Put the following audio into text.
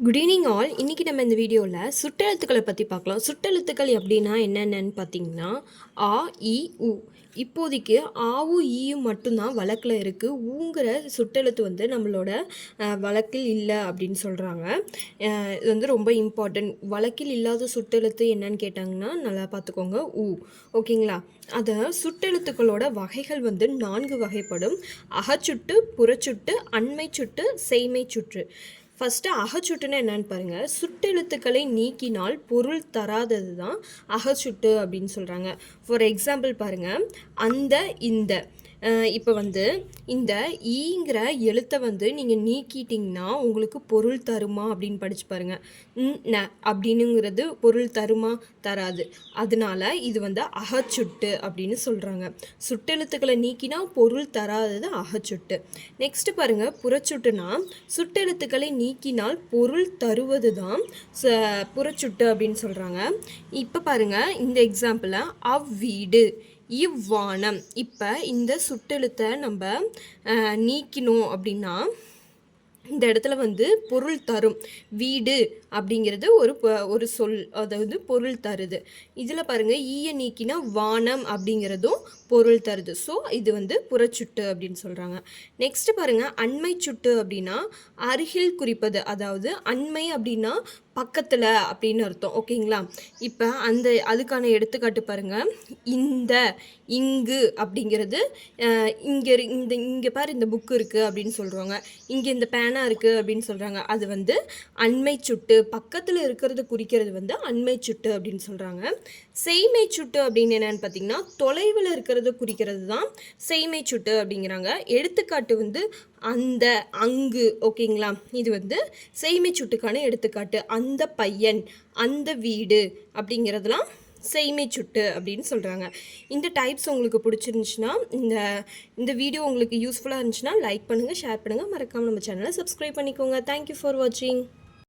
Good evening all. இன்றைக்கி நம்ம இந்த வீடியோவில் சுட்டெழுத்துக்களை பற்றி பார்க்கலாம். சுட்டெழுத்துக்கள் எப்படின்னா என்னென்னு பார்த்தீங்கன்னா ஆ இ உ. இப்போதைக்கு ஆவும் ஈயும் மட்டும்தான் வழக்கில் இருக்குது. ஊங்கிற சுட்டெழுத்து வந்து நம்மளோட வழக்கில் இல்லை அப்படின்னு சொல்கிறாங்க. இது வந்து ரொம்ப இம்பார்ட்டன்ட். வழக்கில் இல்லாத சுட்டெழுத்து என்னன்னு கேட்டாங்கன்னா நல்லா பார்த்துக்கோங்க, ஊ. ஓகேங்களா? அதை சுட்டெழுத்துக்களோட வகைகள் வந்து 4 வகைப்படும். அகச்சுட்டு, புறச்சுட்டு, அண்மை சுட்டு, செய்மை சுற்று. ஃபஸ்ட்டு அகச்சுட்டுன்னு என்னென்னு பாருங்கள். சுட்டெழுத்துக்களை நீக்கினால் பொருள் தராதது தான் அகச்சுட்டு அப்படின்னு சொல்கிறாங்க. ஃபார் எக்ஸாம்பிள் பாருங்கள், அந்த இந்த இப்போ வந்து இந்த ஈங்கிற எழுத்தை வந்து நீங்கள் நீக்கிட்டிங்கன்னா உங்களுக்கு பொருள் தருமா அப்படின்னு படித்து பாருங்கள். ந அப்படின்னுங்கிறது பொருள் தருமா, தராது. அதனால இது வந்து அகச்சுட்டு அப்படின்னு சொல்கிறாங்க. சுட்டெழுத்துக்களை நீக்கினா பொருள் தராதது அகச்சுட்டு. நெக்ஸ்ட்டு பாருங்கள், புறச்சுட்டுனா சுட்டெழுத்துக்களை நீக்கினால் பொருள் தருவது தான் புறச்சுட்டு அப்படின்னு சொல்கிறாங்க. இப்போ பாருங்கள், இந்த எக்ஸாம்பிளை அவ்வீடு, இவ்வானம். இப்போ இந்த சுட்டெழுத்தை நம்ம நீக்கணும் அப்படின்னா இந்த இடத்துல வந்து பொருள் தரும். வீடு அப்படிங்கிறது ஒரு சொல், அதாவது பொருள் தருது. இதில் பாருங்கள், ஈய நீக்கினா வானம் அப்படிங்கிறதும் பொருள் தருது. ஸோ இது வந்து புறச்சுட்டு அப்படின்னு சொல்கிறாங்க. நெக்ஸ்ட்டு பாருங்கள், அண்மை சுட்டு அப்படின்னா அருகில் குறிப்பது. அதாவது அண்மை அப்படின்னா பக்கத்தில் அப்படின்னு அர்த்தம். ஓகேங்களா? இப்போ அதுக்கான எடுத்துக்காட்டு பாருங்கள். இந்த, இங்கு அப்படிங்கிறது இங்கே பாரு இந்த புக்கு இருக்குது அப்படின்னு சொல்கிறாங்க. இங்கே இந்த பேனா இருக்குது அப்படின்னு சொல்கிறாங்க. அது வந்து அண்மை சுட்டு, பக்கத்தில் இருக்கிறது குறிக்கிறது வந்து அண்மை சுட்டு அப்படின்னு சொல்கிறாங்க. செய்மை சுட்டு அப்படின்னு என்னென்னு பார்த்தீங்கன்னா தொலைவில் இருக்கிறது குறிக்கிறது தான் செய்மை சுட்டு அப்படிங்கிறாங்க. எடுத்துக்காட்டு வந்து அந்த, அங்கு. ஓகேங்களா? இது வந்து செய்மை சுட்டுக்கான எடுத்துக்காட்டு. அந்த பையன், அந்த வீடு அப்படிங்கிறதுலாம் செய்மை சுட்டு அப்படின்னு சொல்கிறாங்க. இந்த டைப்ஸ் உங்களுக்கு பிடிச்சிருந்துச்சுன்னா, இந்த வீடியோ உங்களுக்கு யூஸ்ஃபுல்லாக இருந்துச்சுன்னா லைக் பண்ணுங்கள், ஷேர் பண்ணுங்கள், மறக்காமல் நம்ம சேனலை சப்ஸ்கிரைப் பண்ணிக்கோங்க. தேங்க்யூ ஃபார் வாட்சிங்.